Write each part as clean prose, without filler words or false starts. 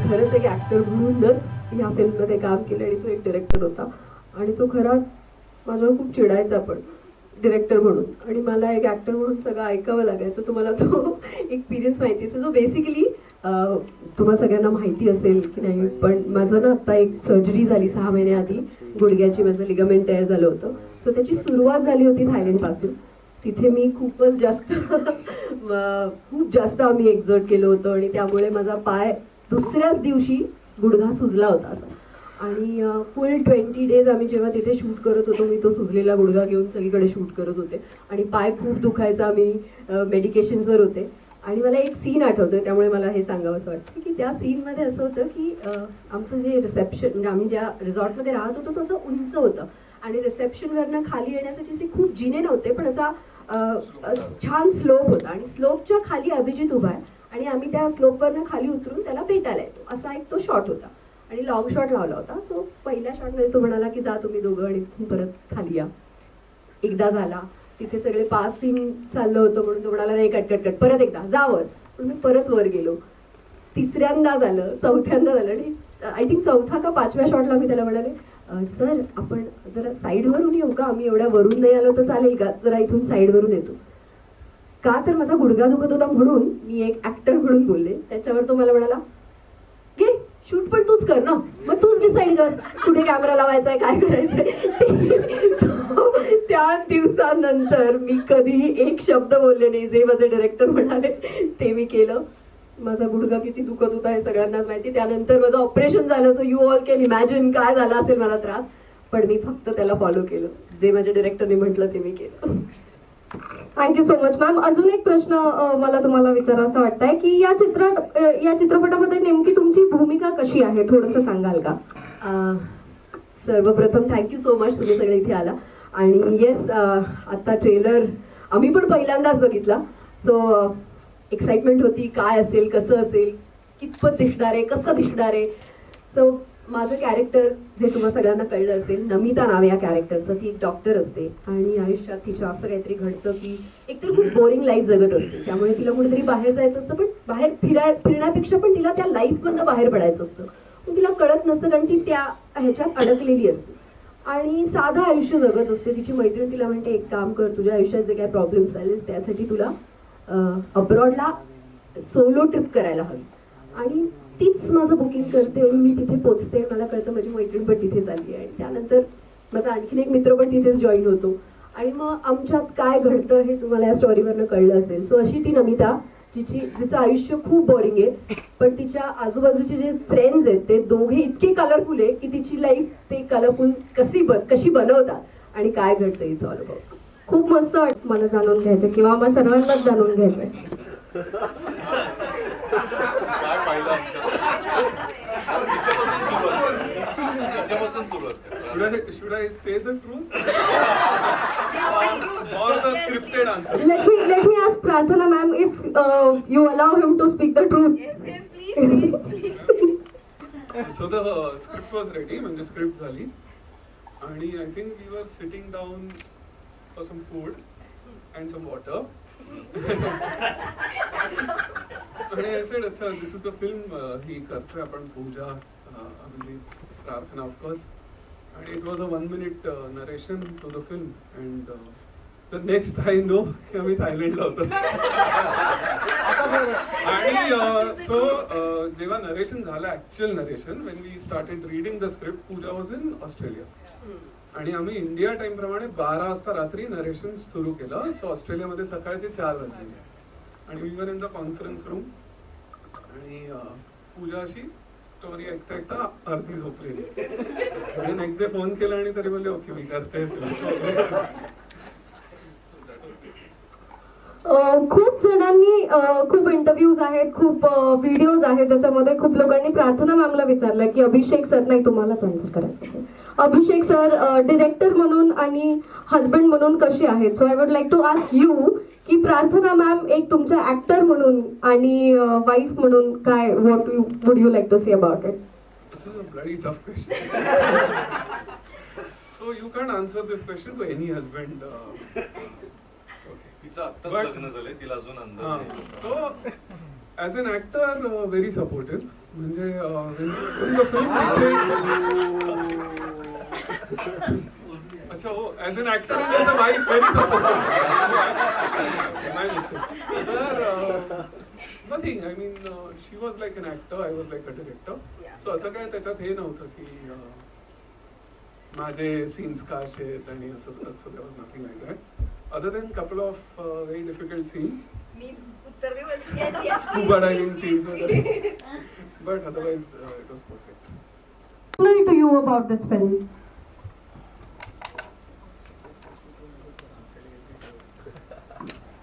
खरंच एक ॲक्टर म्हणूनच ह्या फिल्ममध्ये काम केलं आणि तो एक डिरेक्टर होता आणि तो खरा माझ्यावर खूप चिडायचा पण डिरेक्टर म्हणून आणि मला एक ॲक्टर म्हणून सगळं ऐकावं लागायचं. तुम्हाला तो एक्सपिरियन्स माहिती असेल. जो बेसिकली तुम्हा सगळ्यांना माहिती असेल की नाही, पण माझं ना आत्ता एक सर्जरी झाली 6 महिन्याआधी गुडघ्याची. माझं लिगामेंट तयार झालं होतं. सो त्याची सुरुवात झाली होती थायलंडपासून. तिथे मी खूपच जास्त खूप जास्त आम्ही एक्झर्ट केलं होतं आणि त्यामुळे माझा पाय दुसऱ्याच दिवशी गुडघा सुजला होता असा. आणि फुल 20 डेज आम्ही जेव्हा तिथे शूट करत होतो, मी तो सुजलेला गुडघा घेऊन सगळीकडे शूट करत होते आणि पाय खूप दुखायचा. आम्ही मेडिकेशन्सवर होते. आणि मला एक सीन आठवतोय, त्यामुळे मला हे सांगावं असं वाटतं की त्या सीनमध्ये असं होतं की आमचं जे रिसेप्शन, म्हणजे आम्ही ज्या रिसॉर्टमध्ये राहत होतो तो असं उंच होतं आणि रिसेप्शनवरनं खाली येण्यासाठी असे खूप जिने नव्हते, पण असा छान स्लोप होता आणि स्लोपच्या खाली अभिजित उभा आहे आणि आम्ही त्या स्लोपवरनं खाली उतरून त्याला भेटायला येतो असा एक तो शॉट होता आणि लॉंग शॉट लावला होता. सो पहिल्या शॉटमध्ये तो म्हणाला की जा तुम्ही दोघं आणि तिथून परत खाली या. एकदा झाला, तिथे सगळे पासिंग चाललं होतं म्हणून तो म्हणाला नाही कट कट कट, परत एकदा जा वर. पण मी परत वर गेलो. तिसऱ्यांदा झालं, चौथ्यांदा झालं आणि आय थिंक चौथा का 5व्या शॉटला मी त्याला म्हणाले सर आपण जरा साईडवरून येऊ का, आम्ही एवढ्या वरून नाही आलो तर चालेल का, जरा इथून साईडवरून येतो का. तर माझा गुडघा दुखत होता म्हणून मी एक ॲक्टर म्हणून बोलले. त्याच्यावर तो मला म्हणाला घे शूट पण तूच कर ना, मग तूच डिसाईड कर कुठे कॅमेरा लावायचा आहे काय करायचंय. सो त्या दिवसानंतर मी कधीही एक शब्द बोलले नाही. जे माझे डायरेक्टर म्हणाले ते मी केलं. माझा गुडघा किती दुखत होता हे सगळ्यांनाच माहिती. त्यानंतर माझं ऑपरेशन झालं. So you all can imagine काय झाला असेल मला त्रास. पण मी फक्त त्याला फॉलो केलं. जे माझ्या डिरेक्टरने म्हटलं ते मी केलं. Thank you so much ma'am. अजून एक प्रश्न मला तुम्हाला विचारायचं वाटतंय की या चित्रपटामध्ये नेमकी तुमची भूमिका कशी आहे, थोडंसं सांगाल का? सर्वप्रथम थँक्यू सो मच, तुम्ही सगळे इथे आला. आणि येस, आता ट्रेलर आम्ही पण पहिल्यांदाच बघितला. सो एक्साइटमेंट होती, काय असेल, कसं असेल, कितपत दिसणार आहे, कसं दिसणार आहे. सो माझं कॅरेक्टर जे तुम्हाला सगळ्यांना कळलं असेल, नमिता नाव या कॅरेक्टरचं. ती एक डॉक्टर असते आणि आयुष्यात तिच्या असं काहीतरी घडतं की एकतर खूप बोरिंग लाईफ जगत असते. त्यामुळे तिला कुठेतरी बाहेर जायचं असतं, पण बाहेर फिरण्यापेक्षा पण तिला त्या लाईफमधनं बाहेर पडायचं असतं. पण तिला कळत नसतं कारण ती त्या ह्याच्यात अडकलेली असते आणि साधं आयुष्य जगत असते. तिची मैत्रीण तिला म्हणते एक काम कर, तुझ्या आयुष्यात जे काही प्रॉब्लेम्स आलेस त्यासाठी तुला अब्रॉडला सोलो ट्रिप करायला हवी. आणि तीच माझं बुकिंग करते आणि मी तिथे पोचते. मला कळतं माझी मैत्रीण पण तिथे चालली आहे आणि त्यानंतर माझा आणखीन एक मित्र पण तिथेच जॉईन होतो आणि मग आमच्यात काय घडतं हे तुम्हाला या स्टोरीवरनं कळलं असेल. सो अशी ती नमिता जिचं आयुष्य खूप बोरिंग आहे, पण तिच्या आजूबाजूचे जे फ्रेंड्स आहेत ते दोघे इतके कलरफुल आहे की तिची लाईफ ते कलरफुल कशी बनवतात आणि काय घडतं इट्स ऑल अबाउट. खूप मस्त वाटतं मला जाणून घ्यायचं किंवा मग सर्वांनाच जाणून घ्यायचंय. Should I say the truth or the scripted answer? Let me ask Prarthana ma'am if you allow him to speak the truth. Yes, please. So the script was ready, म्हणजे script झाली आणि I think we were sitting down for some food and some water. आणि I said, अच्छा this is the film ही करतोय आपण, पूजा, अभिजित, प्रार्थना of course. And it was a 1-minute narration to the film and the next I know की आम्ही थायलंडला होतो. आणि so जेव्हा नरेशन झालं, actual narration, when we started reading the script, Pooja was in Australia. आणि आम्ही इंडिया टाइम प्रमाणे 12 वाजता रात्री नरेशन सुरू केलं. सो ऑस्ट्रेलियामध्ये सकाळचे 4 वाजले आणि we were in the conference room आणि पूजा अशी स्टोरी ऐकता ऐकता अर्धी झोपलेली आणि नेक्स्ट डे फोन केला आणि तरी बोलले ओके मी करते. खूप जणांनी खूप इंटरव्ह्यूज आहेत, खूप व्हिडिओज आहेत ज्याच्यामध्ये खूप लोकांनी प्रार्थना मॅमला विचारलं की अभिषेक सर, नाही तुम्हालाच आन्सर करायचं असेल, अभिषेक सर डिरेक्टर म्हणून आणि हजबंड म्हणून कसे आहेत. So I would like to ask you की प्रार्थना मॅम एक तुमच्या ऍक्टर म्हणून आणि वाईफ म्हणून काय, what would you like to say about it? This is a bloody tough question. So you can't answer this question to any husband. तिचं आत्ताच लग्न झालंय, तिला अजून अंदाज नाही. So as an actor, very supportive. म्हणजे when the film अच्छा हो as an actor and as a wife very supportive my mistake तर nothing I mean she was like an actor I was like a director so असं काय त्याच्यात हे नव्हतं की माझे सीन्स का असे आहेत आणि असं so there was nothing like that other than couple of very difficult scenes मी उत्तर देऊ yes yes scuba diving scenes वगैरे but otherwise it was perfect to you about this film?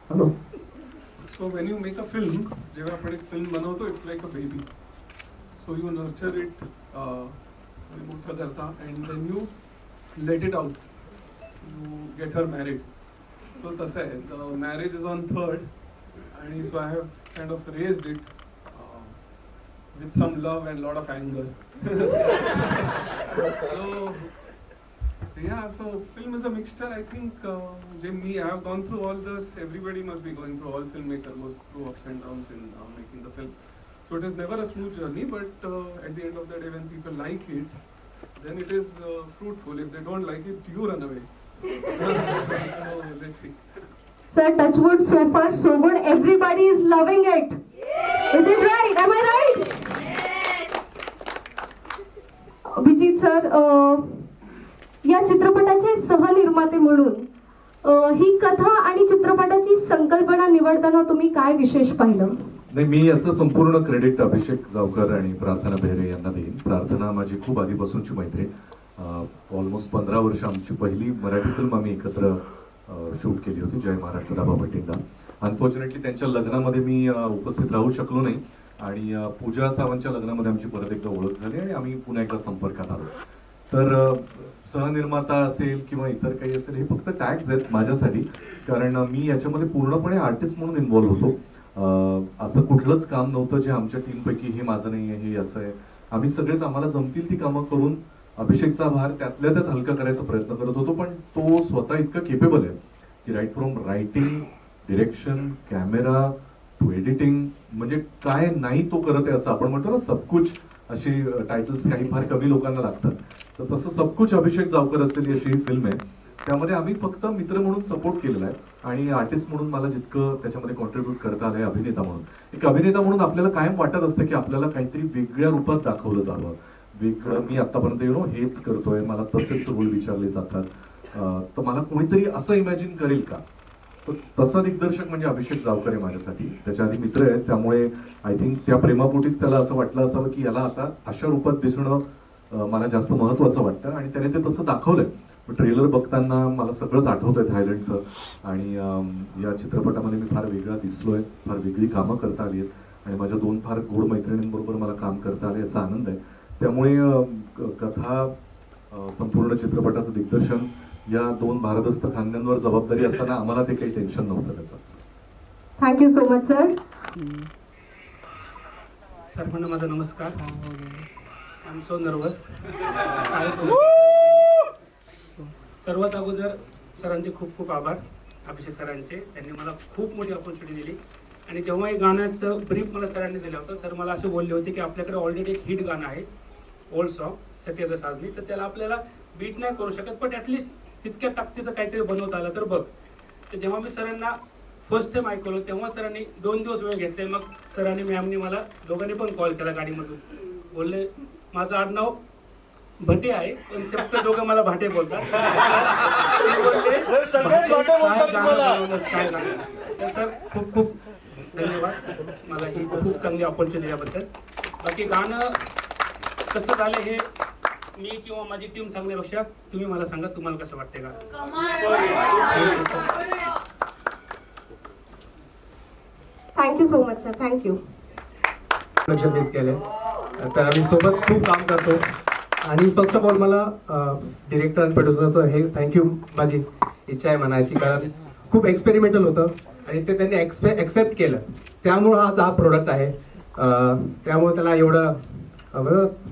Hello. So when you make a film, जेव्हा आपण एक film बनवतो it's like a baby so you nurture it मोठं करता and then you let it out you get her married so तसं आहे marriage is on third आणि so I have kind of raised it with some love and lot of anger. So yeah, so film is a mixture. I think I have gone through all this. Everybody must be going through. All filmmaker goes through ups and downs in making the film. So it is never a smooth journey. But at the end of the day, when people like it, then it is fruitful. If they don't like it, you run away. So let's see. Sir, touch wood, so far so good. Everybody is loving it. Is it right? Am I right? Abhijit sir, या चित्रपटाचे सहनिर्माते म्हणून ही कथा आणि चित्रपटाची संकल्पना निवडताना तुम्ही काय विशेष पाहिलं? नाही, मी याचं संपूर्ण क्रेडिट अभिषेक जावकर आणि प्रार्थना बेहरे यांना देईन. प्रार्थना माझी खूप आधीपासूनची मैत्री, ऑलमोस्ट 15 वर्ष आमची पहिली मराठी फिल्म आम्ही एकत्र शूट केली होती, जय महाराष्ट्र दाबा बठिंडा. अनफॉर्च्युनेटली त्यांच्या लग्नामध्ये मी उपस्थित राहू शकलो नाही आणि पूजा सावंतच्या लग्नामध्ये आमची परत एकदा ओळख झाली आणि आम्ही पुन्हा एकदा संपर्कात आलो. तर सहनिर्माता असेल किंवा इतर काही असेल हे फक्त टॅग्स आहेत माझ्यासाठी, कारण मी याच्यामध्ये पूर्णपणे आर्टिस्ट म्हणून इन्व्हॉल्व्ह होतो. असं कुठलंच काम नव्हतं जे आमच्या टीमपैकी हे माझं नाही आहे, हे याचं आहे. आम्ही सगळेच आम्हाला जमतील ती कामं करून अभिषेकचा भार त्यातल्या त्यात हलका करायचा प्रयत्न करत होतो. पण तो स्वतः इतका केपेबल आहे की right from writing, direction, camera to editing, म्हणजे काय नाही तो करत आहे. असं आपण म्हणतो ना सबकुच, अशी टायटल्स काही फार कमी लोकांना लागतात, तर तसं सबकुच अभिषेक जावकर असलेली अशी ही फिल्म आहे. त्यामध्ये आम्ही फक्त मित्र म्हणून सपोर्ट केलेला आहे आणि आर्टिस्ट म्हणून मला जितकं त्याच्यामध्ये कॉन्ट्रीब्यूट करता आलंय अभिनेता म्हणून. एक अभिनेता म्हणून आपल्याला कायम वाटत असतं की आपल्याला काहीतरी वेगळ्या रूपात दाखवलं जावं, वेगळं. मी आतापर्यंत हेच करतोय, मला तसेच रोल विचारले जातात, तर मला कोणीतरी असं इमॅजिन करेल का. तर तसा दिग्दर्शक म्हणजे अभिषेक जावकर आहे माझ्यासाठी. त्याच्या आधी मित्र आहेत, त्यामुळे आय थिंक त्या प्रेमापोटीच त्याला असं वाटलं असावं की याला आता अशा रूपात दिसणं मला जास्त महत्वाचं वाटतं आणि त्याने ते तसं दाखवलंय. ट्रेलर बघताना मला सगळंच आठवतंय थायलंडचं, आणि या चित्रपटामध्ये मी फार वेगळा दिसलोय, फार वेगळी कामं करता आली आहेत आणि माझ्या 2 फार गोड मैत्रिणींबरोबर मला काम करता आलं, याचा आनंद आहे. त्यामुळे कथा, संपूर्ण चित्रपटाचं दिग्दर्शन या 2 भारदस्त खांद्यांवर जबाबदारी असताना आम्हाला ते काही टेन्शन नव्हतं त्याचं. Thank you so much sir. Sir म्हणून माझा नमस्कार. I am so nervous. सर्वात अगोदर सरांचे खूप खूप आभार, अभिषेक सरांचे. त्यांनी मला खूप मोठी ऑपॉर्च्युनिटी दिली आणि जेव्हा हे गाण्याचं ब्रीफ मला सरांनी दिलं होतं, सर मला असे बोलले होते की आपल्याकडे ऑलरेडी एक हिट गाणं आहे, ओल्ड सॉन्ग सत्यद साजनी, तर त्याला आपल्याला बीट नाही करू शकत, पण ॲटलिस्ट तितक्या ताकदीचं काहीतरी बनवता आलं तर बघ. तर जेव्हा मी सरांना फर्स्ट टाइम ऐकलं तेव्हा सरांनी 2 दिवस वेळ घेतले. मग सरांनी मॅमनी मला दोघांनी पण कॉल केला गाडीमधून, बोलले माझं आडनाव भटे आहे पण ते फक्त दोघं मला भाटे बोलतात. ते बोलले, काय गाणं. तर सर खूप खूप धन्यवाद मला ही खूप चांगली ऑपॉर्च्युनिटी दिल्याबद्दल. बाकी गाणं कसं झालं हे मी किंवा माझी टीम सांगण्यापेक्षा तुम्ही मला सांगा तुम्हाला कसं वाटते का. Thank you so much sir. Thank you. Production base केले, तर आम्ही सोबत खूप काम करतो. आणि फर्स्ट ऑफ ऑल मला डिरेक्टर आणि प्रोड्युसरचं हे थँक्यू माझी इच्छा आहे म्हणायची, कारण खूप एक्सपेरिमेंटल होतं आणि ते त्यांनी एक्सेप्ट केलं, त्यामुळं आज हा प्रोडक्ट आहे. त्यामुळे त्याला एवढं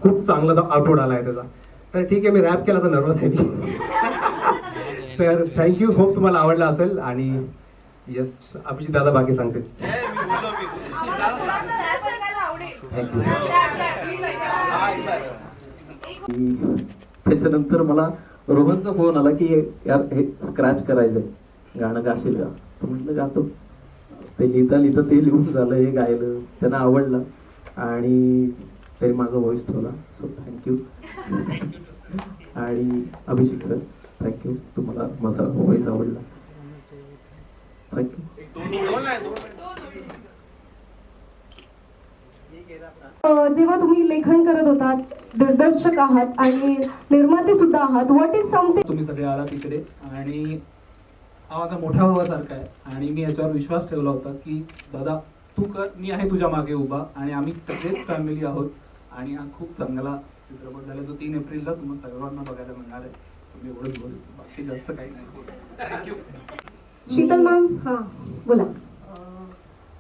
खूप चांगला आउटपुट आला आहे त्याचा. तर ठीक आहे, मी रॅप केला तर नर्वस आहे मी. तर थँक्यू, होप तुम्हाला आवडला असेल. आणि येस, अभिजित दादा बाकी सांगते. थँक्यू. त्याच्यानंतर मला रोहनचा फोन आला की यार हे स्क्रॅच करायचंय, गाणं गाशील का? तर म्हटलं गातो. ते लिहिता लिहिता ते लिहून झालं, हे गायलं, त्यांना आवडलं आणि त्यांनी माझा व्हॉइस ठेवला. So thank you. आणि अभिषेक सर थँक्यू, तुम्हाला माझा व्हॉइस आवडला. थँक्यू. जेव्हा तुम्ही लेखन करत होतात, दिग्दर्शक आहात आणि निर्माते सुद्धा आहात, व्हॉट इज समथिंग तुम्ही सगळे आला तिकडे आणि हा माझा मोठा भावासारखा आहे आणि मी याच्यावर विश्वास ठेवला होता की दादा तू कर, मी आहे तुझ्या मागे उभा आणि आम्ही सगळेच फॅमिली आहोत आणि हा खूप चांगला चित्रपट झाला जो 3 एप्रिलला तुम्हाला सर्वांना बघायला मिळणार आहे. तुम्ही एवढंच बोलू, बाकी जास्त काही नाही. थँक्यू. शीतल मॅम, हा बोला.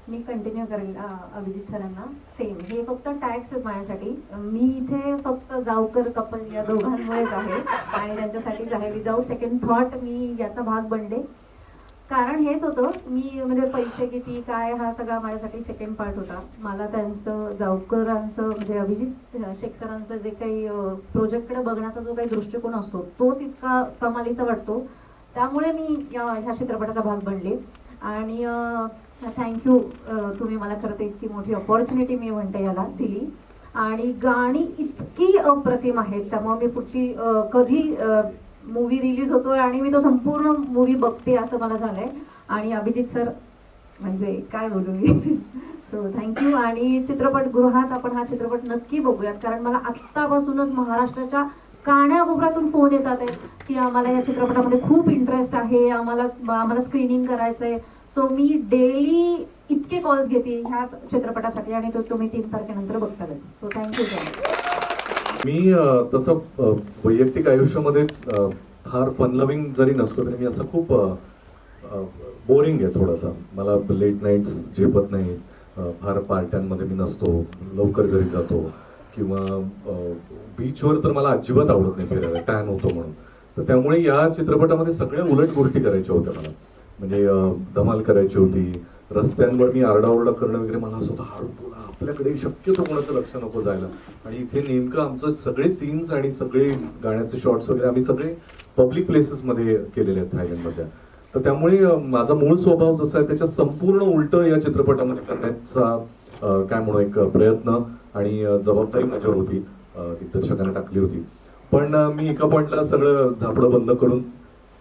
मी कंटिन्यू करेन अभिजित सरांना. सेम हे फक्त टॅक्स आहेत माझ्यासाठी. मी इथे फक्त जावकर कपल या दोघांमुळेच आहे आणि त्यांच्यासाठीच आहे. विदाऊट सेकंड थॉट मी याचा भाग बनले. कारण हेच होतं, मी म्हणजे पैसे किती काय हा सगळा माझ्यासाठी सेकंड पार्ट होता. मला त्यांचं जावकरांचं म्हणजे अभिजित शेख सरांचं जे काही प्रोजेक्टकडे बघण्याचा जो काही दृष्टिकोन असतो तोच इतका कमालीचा वाटतो. त्यामुळे मी ह्या चित्रपटाचा भाग बनले आणि थँक्यू. तुम्ही मला खरं तर इतकी मोठी अपॉर्च्युनिटी मी म्हणते याला दिली आणि गाणी इतकी अप्रतिम आहेत. त्यामुळे मी पुढची कधी मूवी रिलीज होतोय आणि मी तो संपूर्ण मूवी बघते असं मला झालंय. आणि अभिजित सर म्हणजे काय बोलू मी. So thank you. आणि चित्रपटगृहात आपण हा चित्रपट नक्की बघूयात, कारण मला आत्तापासूनच महाराष्ट्राच्या काण्याकोपऱ्यातून फोन येतात आहेत की आम्हाला या चित्रपटामध्ये खूप इंटरेस्ट आहे, आम्हाला स्क्रीनिंग करायचंय. सो मी डेली इतके कॉल्स घेते ह्याच चित्रपटासाठी आणि तो तुम्ही 3 तारखेनंतर बघतालच. So thank you so much. मी तसं वैयक्तिक आयुष्यामध्ये फार फन लव्हिंग जरी नसतो तरी मी असं खूप बोरिंग आहे थोडासा. मला लेट नाईट्स झेपत नाही, फार पार्ट्यांमध्ये मी नसतो, लवकर घरी जातो किंवा बीचवर तर मला अजिबात आवडत नाही फिरायला, टॅन होतो म्हणून. तर त्यामुळे या चित्रपटामध्ये सगळ्या उलट गोष्टी करायच्या होत्या मला. म्हणजे धमाल करायची होती, रस्त्यांवर मी आरडाओरडा करणं वगैरे मला असं होतं, हळू बोला, आपल्याकडे शक्यतो कोणाचं लक्ष नको जायला. आणि इथे नेमकं आमचं सगळे सीन्स आणि सगळे गाण्याचे शॉट्स वगैरे आम्ही सगळे पब्लिक प्लेसेसमध्ये केलेले आहेत थायलंडमधल्या. तर त्यामुळे माझा मूळ स्वभाव जसा आहे त्याच्या संपूर्ण उलट या चित्रपटामध्ये करण्याचा काय म्हणू एक प्रयत्न आणि जबाबदारी माझ्यावर होती, दिग्दर्शकाने टाकली होती. पण मी एका पॉइंटला सगळं झापडं बंद करून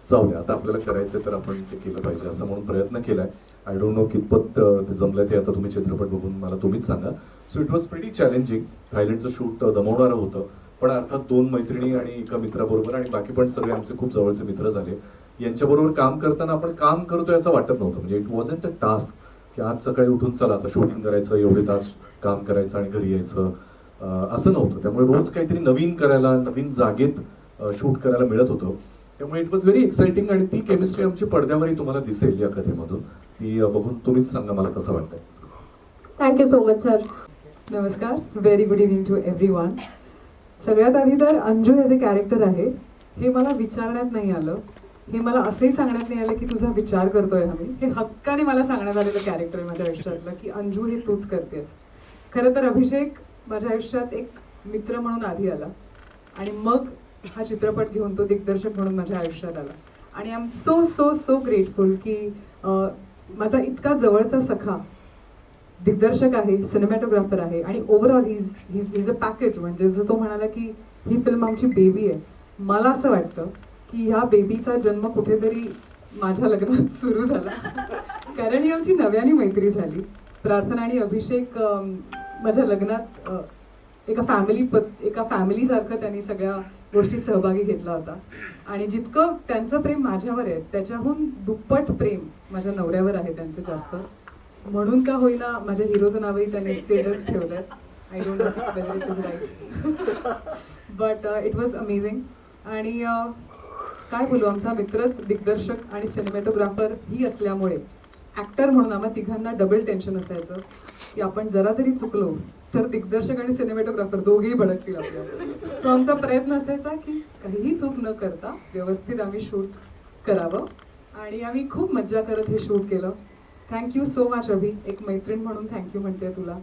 जाऊ द्या, आता आपल्याला करायचंय तर आपण ते केलं पाहिजे असं म्हणून प्रयत्न केलाय. आय डोंट नो कितपत ते जमलंय ते आता तुम्ही चित्रपट बघून मला तुम्हीच सांगा. So it was pretty challenging. थायलंडचं शूट दमवणारं होतं, पण अर्थात 2 मैत्रिणी आणि एका मित्राबरोबर आणि बाकी पण सगळे आमचे खूप जवळचे मित्र झाले. यांच्याबरोबर काम करताना आपण काम करतोय असं वाटत नव्हतं. म्हणजे इट वॉजंट अ टास्क की आज सकाळी उठून चला आता शूटिंग करायचं, एवढे तास काम करायचं आणि घरी यायचं, असं नव्हतं. त्यामुळे रोज काहीतरी नवीन करायला, नवीन जागेत शूट करायला मिळत होतं. त्यामुळे इट वॉज व्हेरी एक्साइटिंग आणि ती केमिस्ट्री आमची पडद्यावरही तुम्हाला दिसेल या कथेमधून. ती बघून तुम्हीच सांगा मला कसं वाटतंय. Thank you so much sir. नमस्कार, very good evening to everyone. सगळ्यात आधी तर अंजू हे जे कॅरेक्टर आहे हे मला विचारण्यात नाही आलं, हे मला असंही सांगण्यात नाही आलं की तुझा विचार करतोय आम्ही. हे हक्काने मला सांगण्यात आलेलं कॅरेक्टर आहे माझ्या आयुष्यातलं की अंजू हे तूच करतेस. खरं तर अभिषेक माझ्या आयुष्यात एक मित्र म्हणून आधी आला आणि मग हा चित्रपट घेऊन तो दिग्दर्शक म्हणून माझ्या आयुष्यात आला. आणि I am so so so grateful की माझा इतका जवळचा सखा दिग्दर्शक आहे, सिनेमॅटोग्राफर आहे आणि ओव्हरऑल इज अ पॅकेज. म्हणजे जर तो म्हणाला की ही फिल्म आमची बेबी आहे, मला असं वाटतं की ह्या बेबीचा जन्म कुठेतरी माझ्या लग्नात सुरू झाला. कारण ही आमची नव्याने मैत्री झाली. प्रार्थना आणि अभिषेक माझ्या लग्नात एका फॅमिलीसारखं त्यांनी सगळ्या गोष्टीत सहभागी घेतला होता. आणि जितकं त्यांचं प्रेम माझ्यावर आहे त्याच्याहून दुप्पट प्रेम माझ्या नवऱ्यावर आहे त्यांचं जास्त. म्हणून का होईना माझ्या हिरोचं नावही त्यांनी सेडच ठेवलंय. I don't know whether it is right, but it was amazing. आणि काय बोलू, आमचा मित्रच दिग्दर्शक आणि सिनेमॅटोग्राफर ही असल्यामुळे ॲक्टर म्हणून आम्हाला तिघांना डबल टेन्शन असायचं की आपण जरा जरी चुकलो तर दिग्दर्शक आणि सिनेमॅटोग्राफर दोघेही भडकतील आपल्याला. सो आमचा प्रयत्न असायचा की काहीही चूक न करता व्यवस्थित आम्ही शूट करावं आणि आम्ही खूप मज्जा करत हे शूट केलं. थँक्यू सो मच अभि, एक मैत्रीण म्हणून थँक्यू म्हणते तुला.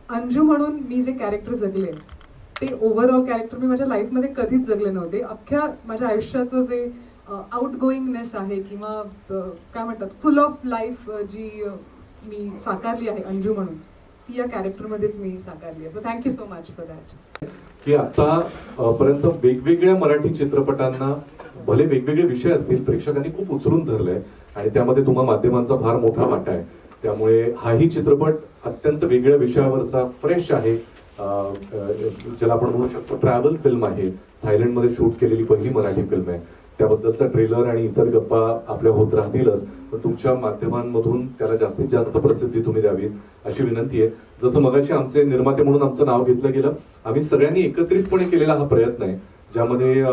अंजू म्हणून मी जे कॅरेक्टर जगले ते ओव्हरऑल कॅरेक्टर मी माझ्या लाईफमध्ये कधीच जगले नव्हते. अख्ख्या माझ्या आयुष्याचं जे आउट गोईंगनेस आहे किंवा काय म्हणतात फुल ऑफ लाईफ जी मी साकारली आहे अंजू म्हणून, ती या कॅरेक्टरमध्येच मी साकारली आहे. So thank you so much for that. की आता पर्यंत वेगवेगळ्या मराठी चित्रपटांना भले वेगवेगळे विषय असतील, प्रेक्षकांनी खूप उचलून धरलंय आणि त्यामध्ये तुम्हा माध्यमांचा फार मोठा वाटा आहे. त्यामुळे हाही चित्रपट अत्यंत वेगळ्या विषयावरचा फ्रेश आहे, ज्याला आपण म्हणू शकतो ट्रॅव्हल फिल्म आहे. थायलंडमध्ये शूट केलेली पहिली मराठी फिल्म आहे. त्याबद्दलचा ट्रेलर आणि इतर गप्पा आपल्या होत राहतीलच, पण तुमच्या माध्यमांमधून त्याला जास्तीत जास्त प्रसिद्धी तुम्ही द्यावी अशी विनंती आहे. जसं मगाशी आमचे निर्माते म्हणून आमचं नाव घेतलं गेलं, आम्ही सगळ्यांनी एकत्रितपणे केलेला हा प्रयत्न आहे, ज्यामध्ये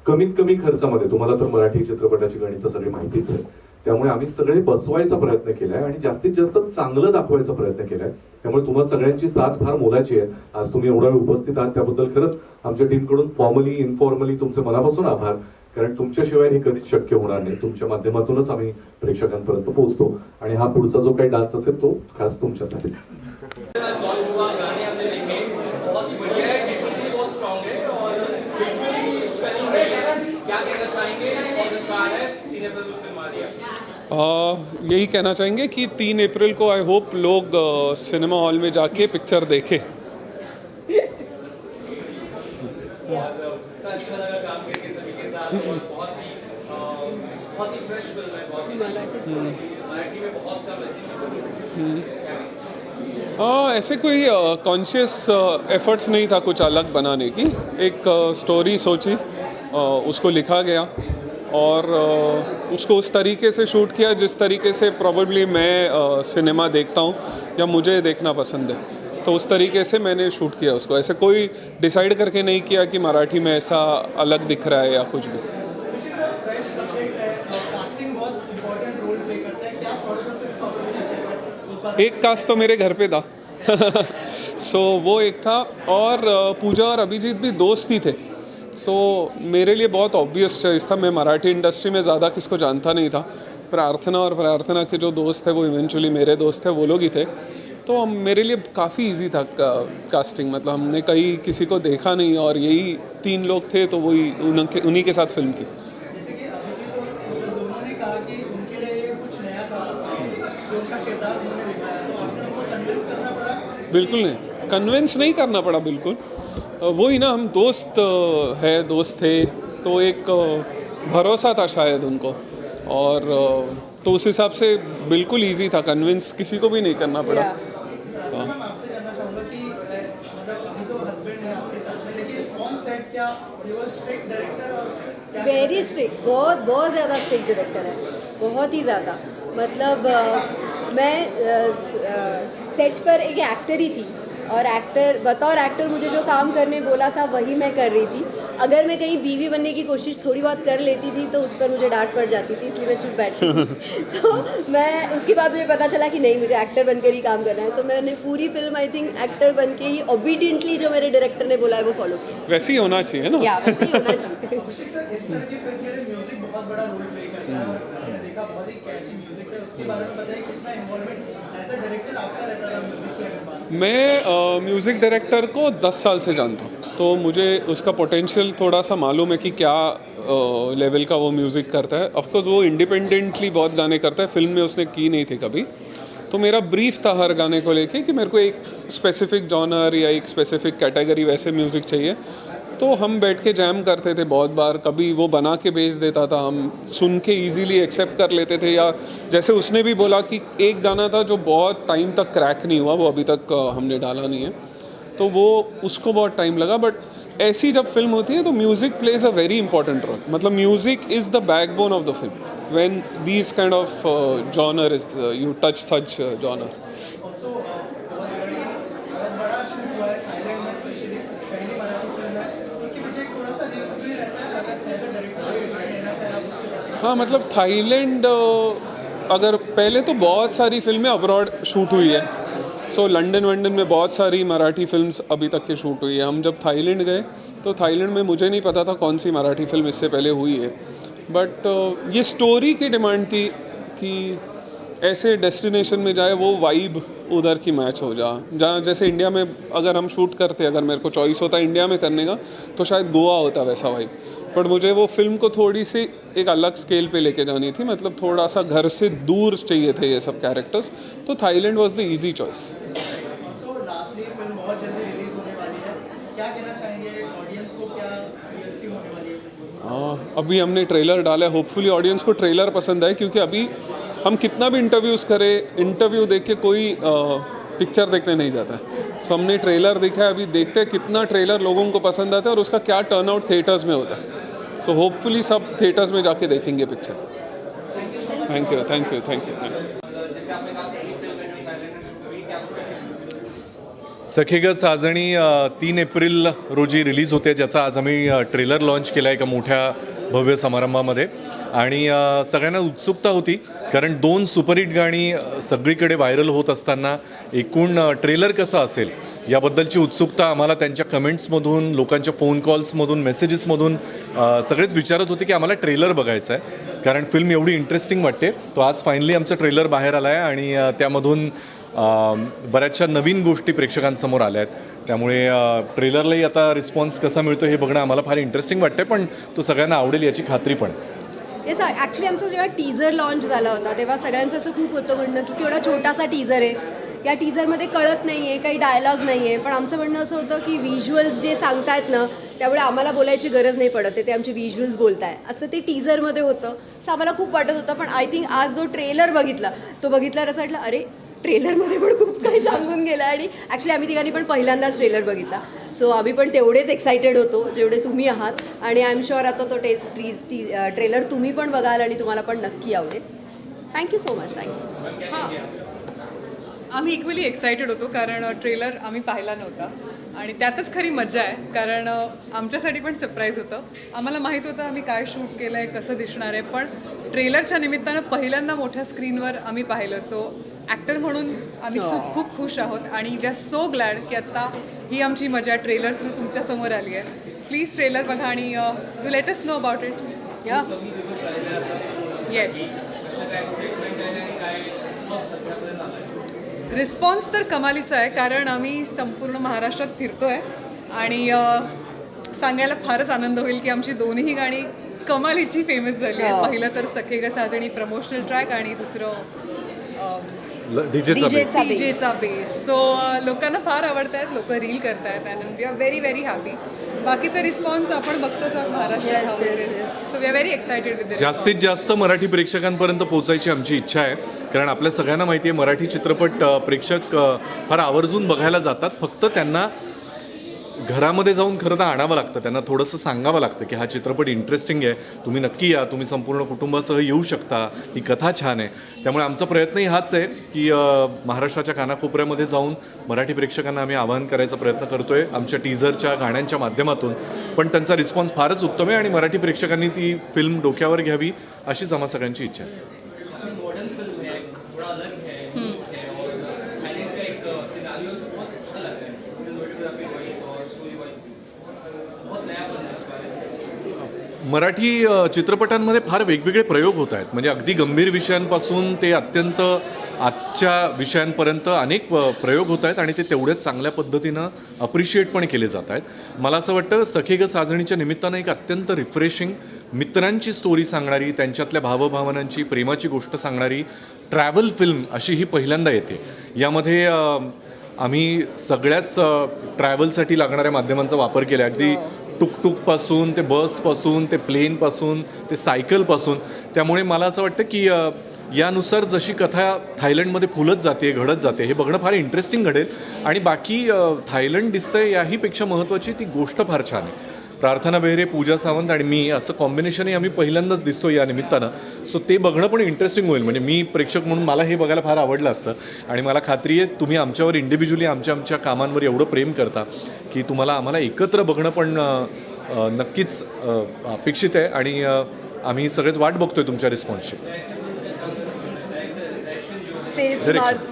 कमीत कमी खर्चामध्ये, तुम्हाला तर मराठी चित्रपटाची गणितं सगळी माहितीच आहे, त्यामुळे आम्ही सगळे बसवायचा प्रयत्न केलाय आणि जास्तीत जास्त चांगलं दाखवायचा प्रयत्न केलाय. त्यामुळे तुम्हाला सगळ्यांची साथ फार मोलाची आहे. आज तुम्ही एवढा वेळ उपस्थित आहात त्याबद्दल खरंच आमच्या टीमकडून फॉर्मली इनफॉर्मली तुमचे मनापासून आभार, कारण तुमच्याशिवाय हे कधीच शक्य होणार नाही. तुमच्या माध्यमातूनच आम्ही प्रेक्षकांपर्यंत पोहोचतो आणि हा पुढचा जो काही डान्स असेल तो खास तुमच्यासाठी. यही कहना चाहेंगे कि 3 अप्रैल को आई होप लोग सिनेमा हॉल में जाके पिक्चर देखें. ऐसे कोई कॉन्शियस एफर्ट्स नहीं था कुछ अलग बनाने की. एक स्टोरी सोची, उसको लिखा गया और उसको उस तरीके से शूट किया जिस तरीके से प्रॉबेबली मैं सिनेमा देखता हूँ या मुझे देखना पसंद है. तो उस तरीके से मैंने शूट किया उसको. ऐसे कोई डिसाइड करके नहीं किया कि मराठी में ऐसा अलग दिख रहा है या कुछ भी. एक कास्ट तो मेरे घर पे था सो वो एक था, और पूजा और अभिजीत भी दोस्त ही थे. सो मेरे लिए बहुत ऑब्वियस चॉइस था. मैं मराठी इंडस्ट्री में ज़्यादा किसको जानता नहीं था. प्रार्थना और प्रार्थना के जो दोस्त थे वो इवेंचुअली मेरे दोस्त थे, वो लोग ही थे. तो मेरे लिए काफ़ी इजी था कास्टिंग. मतलब हमने कहीं किसी को देखा नहीं और यही 3 लोग थे, तो वही उन्हीं के साथ फिल्म की. बिल्कुल नहीं, कन्विंस नहीं करना पड़ा. बिल्कुल वही ना, हम दोस्त थे, तो एक भरोसा था शायद उनको, और तो उस हिसाब से बिल्कुल इजी था. कन्विंस किसी को भी नहीं करना पड़ा. वेरी स्ट्रिक्ट, बहुत ज़्यादा स्ट्रिक्ट डायरेक्टर है, बहुत ही ज़्यादा. मतलब मैं सेट पर एक एक्टर ही थी, और बतौर एक्टर मुझे जो काम करने बोला था वही मैं कर रही थी. अगर मैं कहीं बीवी बनने की कोशिश थोड़ी बहुत कर लेती थी तो उस पर मुझे डांट पड़ जाती थी, इसलिए मैं चुप बैठती थी. तो मैं उसके बाद मुझे पता चला कि नहीं, मुझे एक्टर बनकर ही काम करना है. तो मैंने पूरी फिल्म आई थिंक एक्टर बन के ही ओबीडियंटली जो मेरे डायरेक्टर ने बोला है वो फॉलो किया. वैसे ही होना चाहिए ना. या वैसे ही होना चाहिए. मैं म्यूज़िक डायरेक्टर को 10 साल से जानता हूँ, तो मुझे उसका पोटेंशियल थोड़ा सा मालूम है कि क्या लेवल का वो म्यूज़िक करता है. ऑफकोर्स वो इंडिपेंडेंटली बहुत गाने करता है, फिल्म में उसने की नहीं थी कभी. तो मेरा ब्रीफ था हर गाने को लेके कि मेरे को एक स्पेसिफिक जॉनर या एक स्पेसिफिक कैटेगरी वैसे म्यूज़िक चाहिए. तो हम बैठ के जैम करते थे बहुत बार. कभी वो बना के भेज देता था, हम सुन के इजीली एक्सेप्ट कर लेते थे. या जैसे उसने भी बोला कि एक गाना था जो बहुत टाइम तक क्रैक नहीं हुआ, वो अभी तक हमने डाला नहीं है, तो वो उसको बहुत टाइम लगा. बट ऐसी जब फिल्म होती है तो music plays a very important role. मतलब music is the backbone of the film. When these kind of genre is you touch such genre. हाँ, मतलब थाईलैंड, अगर पहले तो बहुत सारी फिल्में अब्रॉड शूट हुई है. सो लंदन में बहुत सारी मराठी फिल्म्स अभी तक के शूट हुई है. हम जब थाईलैंड गए तो थाईलैंड में मुझे नहीं पता था कौन सी मराठी फिल्म इससे पहले हुई है. बट ये स्टोरी की डिमांड थी कि ऐसे डेस्टिनेशन में जाए वो वाइब उधर की मैच हो जहाँ जैसे इंडिया में अगर हम शूट करते, अगर मेरे को चॉइस होता इंडिया में करने का तो शायद गोवा होता वैसा वाइब, बट मुझे वो फिल्म को थोड़ी सी एक अलग स्केल पे लेके जानी थी, मतलब थोड़ा सा घर से दूर चाहिए थे ये सब कैरेक्टर्स, तो Thailand was the easy choice. अभी हमने ट्रेलर डाला है, होपफुली ऑडियंस को ट्रेलर पसंद आए, क्योंकि अभी हम कितना भी इंटरव्यूज़ करें, इंटरव्यू देख के कोई पिक्चर देखने नहीं जाता है। सो हमने ट्रेलर देखा है, अभी देखते हैं कितना ट्रेलर लोगों को पसंद आता है और उसका क्या टर्नआउट थिएटर्स में होता है। सो होपफुली सब थिएटर्स में जाके देखेंगे picture. Thank you thank you thank you thank you. सखे ग साजणी 3 एप्रिल रोजी रिलीज होते, ज्याचा आज आम्ही ट्रेलर लॉन्च केला एका मोठ्या भव्य समारंभामध्ये, आणि सगळ्यांना उत्सुकता होती कारण 2 सुपरहिट गाणी सगळीकडे व्हायरल होत असताना एकूण ट्रेलर कसं असेल याबद्दलची उत्सुकता आम्हाला त्यांच्या कमेंट्समधून, लोकांच्या फोन कॉल्समधून, मेसेजेसमधून सगळेच विचारत होते की आम्हाला ट्रेलर बघायचा आहे, कारण फिल्म एवढी इंटरेस्टिंग वाटते. तो आज फायनली आमचं ट्रेलर बाहेर आला आहे आणि त्यामधून बऱ्याचशा नवीन गोष्टी प्रेक्षकांसमोर आल्या आहेत. त्यामुळे ट्रेलरलाही आता रिस्पॉन्स कसा मिळतो हे बघणं आम्हाला फार इंटरेस्टिंग वाटतं, पण तो सगळ्यांना आवडेल याची खात्री पण. येस, ॲक्च्युली आमचा जेव्हा टीझर लॉन्च झाला होता तेव्हा सगळ्यांचं असं खूप होतं म्हणणं की केवढा छोटासा टीझर आहे, या टीझरमध्ये कळत नाही आहे, काही डायलॉग नाही आहे, पण आमचं म्हणणं असं होतं की व्हिज्युअल्स जे सांगतायत ना त्यामुळे आम्हाला बोलायची गरज नाही पडत आहे, ते आमचे व्हिज्युअल्स बोलत आहे असं ते टीझरमध्ये होतं. असं आम्हाला खूप वाटत होतं, पण आय थिंक आज जो ट्रेलर बघितला तो बघितल्यावर असं वाटलं अरे ट्रेलरमध्ये पण खूप काही सांगून गेलं, आणि ॲक्च्युली आम्ही तिघांनी पण पहिल्यांदाच ट्रेलर बघितला. सो आम्ही पण तेवढेच एक्सायटेड होतो जेवढे तुम्ही आहात, आणि आय एम शुअर आता तो ट्रेलर तुम्ही पण बघाल आणि तुम्हाला पण नक्की आवडेल. Thank you so much. थँक्यू. हां, आम्ही इक्वली एक्सायटेड होतो कारण ट्रेलर आम्ही पाहिला नव्हता आणि त्यातच खरी मजा आहे, कारण आमच्यासाठी पण सरप्राईज होतं. आम्हाला माहीत होतं आम्ही काय शूट केलं आहे, कसं दिसणार आहे, पण ट्रेलरच्या निमित्तानं पहिल्यांदा मोठ्या स्क्रीनवर आम्ही पाहिलं. सो ॲक्टर म्हणून आम्ही खूप खूप खुश आहोत आणि वी आर सो ग्लॅड की आत्ता ही आमची मजा ट्रेलर थ्रू तुमच्यासमोर आली आहे. प्लीज ट्रेलर बघा आणि you let us know about it. या येस, रिस्पॉन्स तर कमालीचा आहे, कारण आम्ही संपूर्ण महाराष्ट्रात फिरतो आहे आणि सांगायला फारच आनंद होईल की आमची दोन्ही गाणी कमालीची फेमस झाली आहे. पहिलं तर सखे ग साजणी प्रमोशनल ट्रॅक आणि दुसरं डीजेचा बेस. सो लोकांना फार आवडत आहेत, लोक रील करत आहेत and we are very very happy. बाकीचा रिस्पॉन्स आपण बघतोच आहोत महाराष्ट्रात. So we are very excited with this. जास्तीत जास्त मराठी प्रेक्षकांपर्यंत पोहोचायची आमची इच्छा आहे, कारण आपल्या सगळ्यांना माहिती आहे मराठी चित्रपट प्रेक्षक फार आवर्जून बघायला जातात, फक्त त्यांना घरामध्ये जाऊन खरं तर आणावं लागतं, त्यांना थोडंसं सांगावं लागतं की हा चित्रपट इंटरेस्टिंग आहे, तुम्ही नक्की या, तुम्ही संपूर्ण कुटुंबासह येऊ शकता, ही कथा छान आहे. त्यामुळे आमचा प्रयत्नही हाच आहे की महाराष्ट्राच्या कानाकोपऱ्यामध्ये जाऊन मराठी प्रेक्षकांना आम्ही आवाहन करायचा प्रयत्न करतो आहे आमच्या टीझरच्या गाण्यांच्या माध्यमातून. पण त्यांचा रिस्पॉन्स फारच उत्तम आहे आणि मराठी प्रेक्षकांनी ती फिल्म डोक्यावर घ्यावी अशीच आम्हा सगळ्यांची इच्छा आहे. मराठी चित्रपटांमध्ये फार वेगवेगळे प्रयोग होत आहेत, म्हणजे अगदी गंभीर विषयांपासून ते अत्यंत आजच्या विषयांपर्यंत अनेक प्रयोग होत आहेत आणि ते तेवढ्याच चांगल्या पद्धतीनं अप्रिशिएट पण केले जात आहेत. मला असं वाटतं सखे ग साजणीच्या निमित्तानं एक अत्यंत रिफ्रेशिंग मित्रांची स्टोरी सांगणारी, त्यांच्यातल्या भावभावनांची, प्रेमाची गोष्ट सांगणारी ट्रॅव्हल फिल्म अशी ही पहिल्यांदा येते. यामध्ये आम्ही सगळ्याच ट्रॅव्हलसाठी लागणाऱ्या माध्यमांचा वापर केला, अगदी टुकटुकपासून ते बसपासून ते प्लेनपासून ते सायकलपासून. त्यामुळे मला असं वाटतं की यानुसार जशी कथा थायलंडमध्ये फुलत जाते, घडत जाते, हे बघणं फार इंटरेस्टिंग घडेल. आणि बाकी थायलंड दिसतंय याहीपेक्षा महत्त्वाची ती गोष्ट फार छान आहे. प्रार्थना बेहरे, पूजा सावंत आणि मी असं कॉम्बिनेशनही आम्ही पहिल्यांदाच दिसतो या निमित्तानं. सो ते बघणं पण इंटरेस्टिंग होईल. म्हणजे मी प्रेक्षक म्हणून मला हे बघायला फार आवडलं असतं आणि मला खात्री आहे तुम्ही आमच्यावर इंडिव्हिज्युअली आमच्या कामांवर एवढं प्रेम करता की तुम्हाला आम्हाला एकत्र बघणं पण नक्कीच अपेक्षित आहे आणि आम्ही सगळेच वाट बघतोय तुमच्या रिस्पॉन्सची.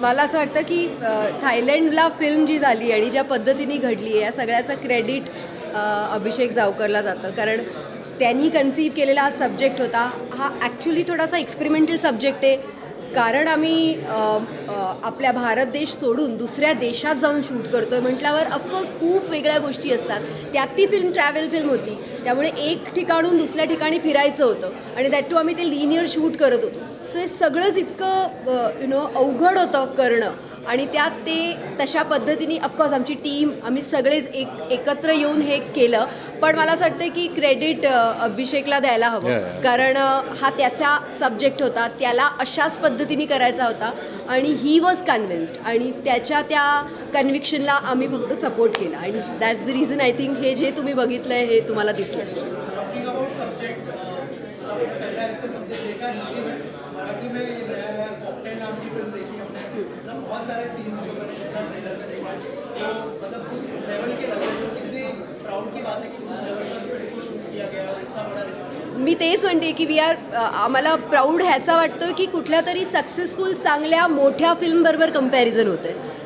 मला असं वाटतं की थायलंडला फिल्म जी झाली आणि ज्या पद्धतीने घडली आहे या सगळ्याचं क्रेडिट अभिषेक जावकरला जातं, कारण त्यांनी कन्सीव्ह केलेला हा सब्जेक्ट होता. हा ॲक्च्युली थोडासा एक्सपेरिमेंटल सब्जेक्ट आहे, कारण आम्ही आपल्या भारत देश सोडून दुसऱ्या देशात जाऊन शूट करतो आहे म्हटल्यावर ऑफकोर्स खूप वेगळ्या गोष्टी असतात. त्यात ती फिल्म ट्रॅव्हल फिल्म होती, त्यामुळे एक ठिकाणून दुसऱ्या ठिकाणी फिरायचं होतं आणि दॅट टू आम्ही ते लिनियर शूट करत होतो. सो हे सगळंच इतकं अवघड होतं करणं आणि त्यात ते तशा पद्धतीने ऑफकोर्स आमची टीम आम्ही सगळेच एकत्र येऊन हे केलं. पण मला असं वाटतं की क्रेडिट अभिषेकला द्यायला हवं, कारण हा त्याचा सब्जेक्ट होता, त्याला अशाच पद्धतीने करायचा होता आणि ही वॉज कन्व्हिन्स्ड आणि त्याच्या त्या कन्व्हिक्शनला आम्ही फक्त सपोर्ट केला आणि that's the reason I think हे जे तुम्ही बघितलं आहे हे तुम्हाला दिसलं. मी तेच म्हणते की आम्हाला प्राऊड ह्याचा वाटतोय की कुठल्या तरी सक्सेसफुल चांगल्या मोठ्या फिल्मबरोबर कंपॅरिझन होतं आहे.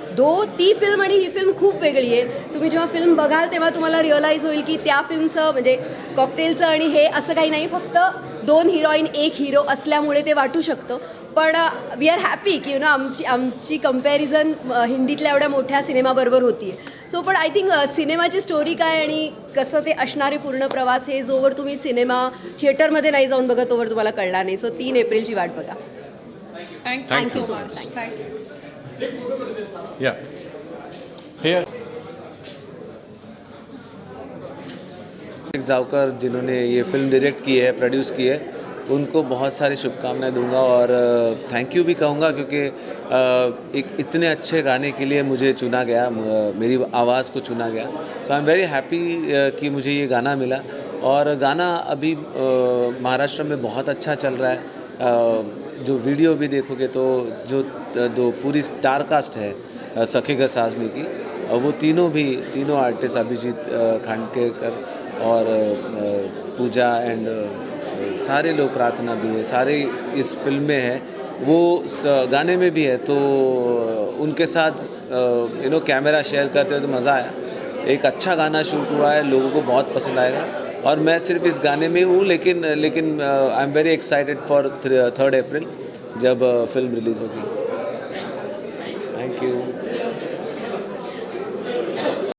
ती फिल्म आणि ही फिल्म खूप वेगळी आहे. तुम्ही जेव्हा फिल्म बघाल तेव्हा तुम्हाला रिअलाईज होईल की त्या फिल्मचं म्हणजे कॉकटेलचं आणि हे असं काही नाही, फक्त 2 हिरोईन 1 हिरो असल्यामुळे ते वाटू शकतं. पण वी आर हॅपी की आमची कंपॅरिझन हिंदीतल्या एवढ्या मोठ्या सिनेमाबरोबर होती आहे. सो पण आय थिंक सिनेमाची स्टोरी काय आणि कसं ते असणारे पूर्ण प्रवास हे जोवर तुम्ही सिनेमा थिएटरमध्ये नाही जाऊन बघा तोवर तुम्हाला कळणार नाही. सो 3 एप्रिलची वाट बघा. Thank you so much. जावकर जिन्होंने ये फिल्म डायरेक्ट की है, प्रोड्यूस की है, उनको बहुत सारी शुभकामनाएं दूंगा और थैंक यू भी कहूँगा क्योंकि एक इतने अच्छे गाने के लिए मुझे चुना गया, मेरी आवाज़ को चुना गया. So I am very happy कि मुझे ये गाना मिला और गाना अभी महाराष्ट्र में बहुत अच्छा चल रहा है. जो वीडियो भी देखोगे तो जो पूरी स्टार कास्ट है सखी का साजनी की, वो तीनों आर्टिस्ट अभिजीत खांडकेकर और पूजा एंड सारे लोग, प्रार्थना भी है, सारे इस फिल्म में है, वो गाने में भी है. तो उनके साथ कैमरा शेयर करते हुए तो मज़ा आया. एक अच्छा गाना शूट हुआ है, लोगों को बहुत पसंद आएगा और मैं सिर्फ इस गाने में हूँ, लेकिन आई एम वेरी एक्साइटेड फॉर 3 अप्रैल जब फिल्म रिलीज़ होगी.